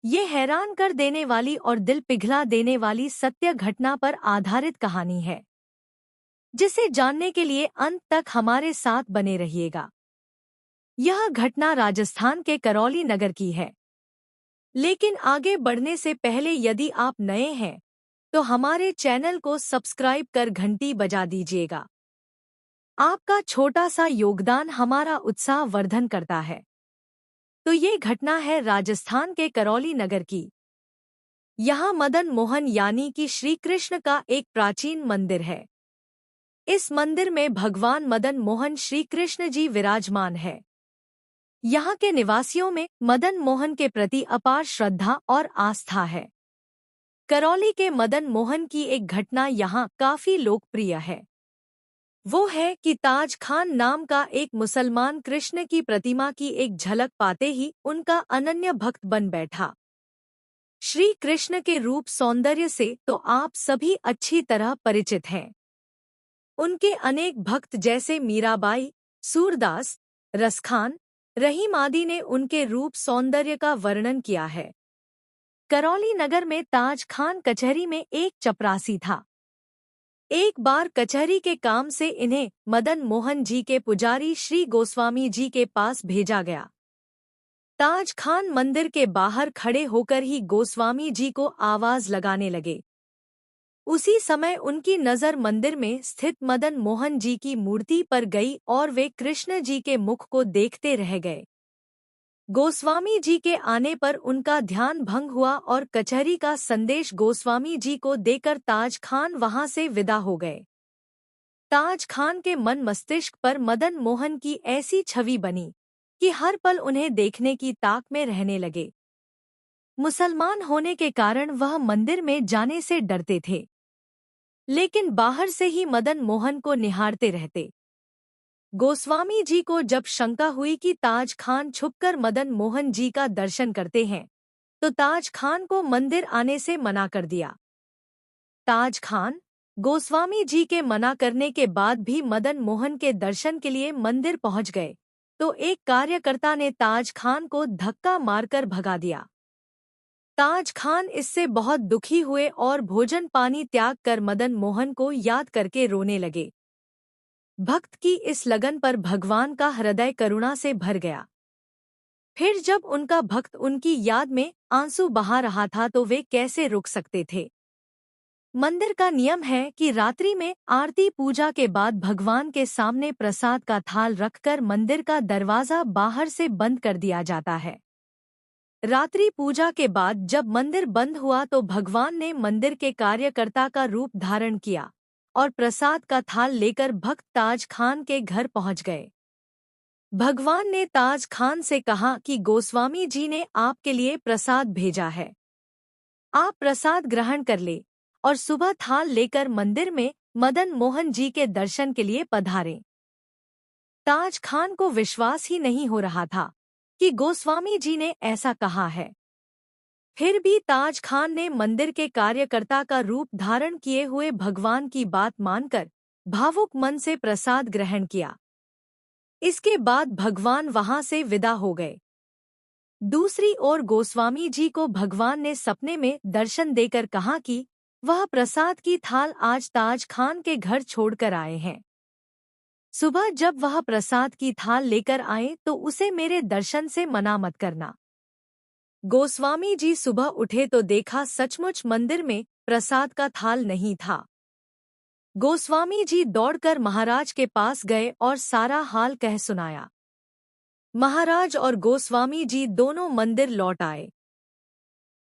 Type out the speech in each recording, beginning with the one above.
ये हैरान कर देने वाली और दिल पिघला देने वाली सत्य घटना पर आधारित कहानी है, जिसे जानने के लिए अंत तक हमारे साथ बने रहिएगा। यह घटना राजस्थान के करौली नगर की है। लेकिन आगे बढ़ने से पहले यदि आप नए हैं तो हमारे चैनल को सब्सक्राइब कर घंटी बजा दीजिएगा। आपका छोटा सा योगदान हमारा उत्साह वर्धन करता है। तो ये घटना है राजस्थान के करौली नगर की। यहाँ मदन मोहन यानी कि श्री कृष्ण का एक प्राचीन मंदिर है। इस मंदिर में भगवान मदन मोहन श्री कृष्ण जी विराजमान है। यहाँ के निवासियों में मदन मोहन के प्रति अपार श्रद्धा और आस्था है। करौली के मदन मोहन की एक घटना यहाँ काफी लोकप्रिय है। वो है कि ताज खान नाम का एक मुसलमान कृष्ण की प्रतिमा की एक झलक पाते ही उनका अनन्य भक्त बन बैठा। श्री कृष्ण के रूप सौंदर्य से तो आप सभी अच्छी तरह परिचित हैं। उनके अनेक भक्त जैसे मीराबाई, सूरदास, रसखान, रहीम आदि ने उनके रूप सौंदर्य का वर्णन किया है। करौली नगर में ताज खान कचहरी में एक चपरासी था। एक बार कचहरी के काम से इन्हें मदन मोहन जी के पुजारी श्री गोस्वामी जी के पास भेजा गया। ताज खान मंदिर के बाहर खड़े होकर ही गोस्वामी जी को आवाज लगाने लगे। उसी समय उनकी नजर मंदिर में स्थित मदन मोहन जी की मूर्ति पर गई और वे कृष्ण जी के मुख को देखते रह गए। गोस्वामी जी के आने पर उनका ध्यान भंग हुआ और कचहरी का संदेश गोस्वामी जी को देकर ताज खान वहां से विदा हो गए। ताज खान के मन मस्तिष्क पर मदन मोहन की ऐसी छवि बनी कि हर पल उन्हें देखने की ताक में रहने लगे। मुसलमान होने के कारण वह मंदिर में जाने से डरते थे, लेकिन बाहर से ही मदन मोहन को निहारते रहते। गोस्वामी जी को जब शंका हुई कि ताज खान छुपकर मदन मोहन जी का दर्शन करते हैं, तो ताज खान को मंदिर आने से मना कर दिया। ताज खान गोस्वामी जी के मना करने के बाद भी मदन मोहन के दर्शन के लिए मंदिर पहुंच गए, तो एक कार्यकर्ता ने ताज खान को धक्का मारकर भगा दिया। ताज खान इससे बहुत दुखी हुए और भोजन पानी त्याग कर मदन मोहन को याद करके रोने लगे। भक्त की इस लगन पर भगवान का हृदय करुणा से भर गया। फिर जब उनका भक्त उनकी याद में आंसू बहा रहा था तो वे कैसे रुक सकते थे। मंदिर का नियम है कि रात्रि में आरती पूजा के बाद भगवान के सामने प्रसाद का थाल रखकर मंदिर का दरवाजा बाहर से बंद कर दिया जाता है। रात्रि पूजा के बाद जब मंदिर बंद हुआ तो भगवान ने मंदिर के कार्यकर्ता का रूप धारण किया और प्रसाद का थाल लेकर भक्त ताज खान के घर पहुंच गए। भगवान ने ताज खान से कहा कि गोस्वामी जी ने आपके लिए प्रसाद भेजा है। आप प्रसाद ग्रहण कर ले और सुबह थाल लेकर मंदिर में मदन मोहन जी के दर्शन के लिए पधारें। ताज खान को विश्वास ही नहीं हो रहा था कि गोस्वामी जी ने ऐसा कहा है। फिर भी ताज खान ने मंदिर के कार्यकर्ता का रूप धारण किए हुए भगवान की बात मानकर भावुक मन से प्रसाद ग्रहण किया। इसके बाद भगवान वहां से विदा हो गए। दूसरी ओर गोस्वामी जी को भगवान ने सपने में दर्शन देकर कहा कि वह प्रसाद की थाल आज ताज खान के घर छोड़कर आए हैं। सुबह जब वह प्रसाद की थाल लेकर आए तो उसे मेरे दर्शन से मना मत करना। गोस्वामी जी सुबह उठे तो देखा सचमुच मंदिर में प्रसाद का थाल नहीं था। गोस्वामी जी दौड़कर महाराज के पास गए और सारा हाल कह सुनाया। महाराज और गोस्वामी जी दोनों मंदिर लौट आए।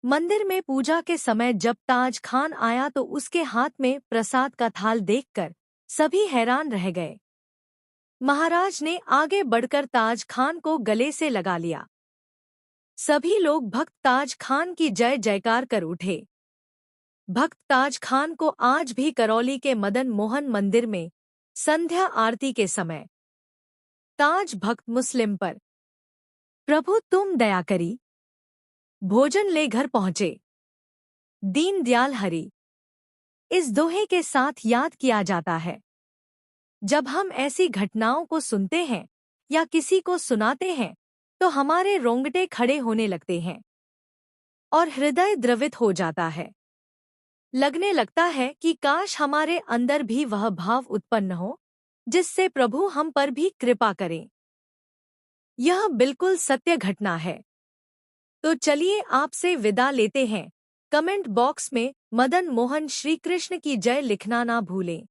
मंदिर में पूजा के समय जब ताज खान आया तो उसके हाथ में प्रसाद का थाल देखकर सभी हैरान रह गए। महाराज ने आगे बढ़कर ताज खान को गले से लगा लिया। सभी लोग भक्त ताज खान की जय जयकार कर उठे। भक्त ताज खान को आज भी करौली के मदन मोहन मंदिर में संध्या आरती के समय ताज भक्त मुस्लिम पर प्रभु तुम दया करी भोजन ले घर पहुँचे दीन दयाल हरि इस दोहे के साथ याद किया जाता है। जब हम ऐसी घटनाओं को सुनते हैं या किसी को सुनाते हैं तो हमारे रोंगटे खड़े होने लगते हैं और हृदय द्रवित हो जाता है। लगने लगता है कि काश हमारे अंदर भी वह भाव उत्पन्न हो जिससे प्रभु हम पर भी कृपा करें। यह बिल्कुल सत्य घटना है। तो चलिए आपसे विदा लेते हैं। कमेंट बॉक्स में मदन मोहन श्री कृष्ण की जय लिखना ना भूलें।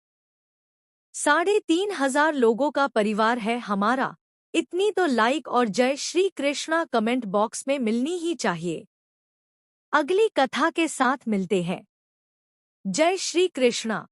3,500 लोगों का परिवार है हमारा, इतनी तो लाइक और जय श्री कृष्णा कमेंट बॉक्स में मिलनी ही चाहिए। अगली कथा के साथ मिलते हैं। जय श्री कृष्णा।